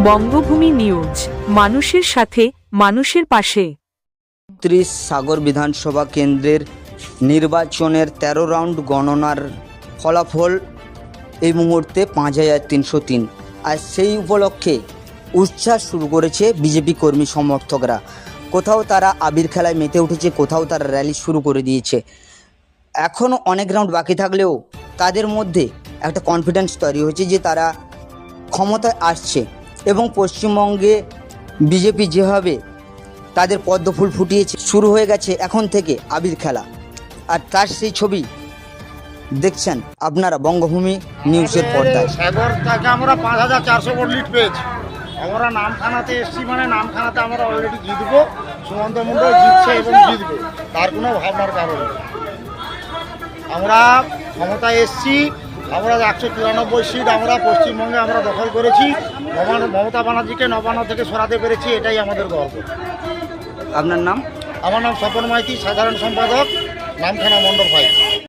বঙ্গভূমি news, মানুষের সাথে, মানুষের পাশে। ৩০ সাগর বিধানসভা কেন্দ্রের নির্বাচনের ১৩ রাউন্ড গণনার ফলাফল এই মুহূর্তে ৫,৩০৩। আর সেই উপলক্ষে উচ্ছ্বাস শুরু করেছে বিজেপি কর্মী সমর্থকরা। কোথাও তারা আবির খেলায় মেতে উঠেছে, কোথাও তারা র্যালি শুরু করে দিয়েছে। এখনও অনেক রাউন্ড বাকি থাকলেও তাদের মধ্যে একটা কনফিডেন্স তৈরি হয়েছে যে তারা ক্ষমতায় আসছে এবং পশ্চিমবঙ্গে বিজেপি যেভাবে তাদের পদ্মফুল ফুটিয়েছে, শুরু হয়ে গেছে এখন থেকে আবির খেলা। আর তার সেই ছবি দেখছেন আপনারা বঙ্গভূমি নিউজের পর্দায়। সাগর থেকে আমরা ৫,৪০০ ভোট লিড পেয়েছি। আমরা নামখানাতে এসেছি, মানে নামখানাতে আমরা অলরেডি জিতবো। সুমন্ত মণ্ডল জিতছে এবং জিতবে, তার কোনো ভাবনার কারণ নেই। আমরা ক্ষমতায় এসেছি, আমরা ১৯৪ সিট আমরা পশ্চিমবঙ্গে আমরা দখল করেছি। মমতা ব্যানার্জিকে নবান্ন থেকে সরাতে পেরেছি, এটাই আমাদের গর্ব। আপনার নাম? আমার নাম স্বপন মাইতি, সাধারণ সম্পাদক, নামখানা মণ্ডল 5।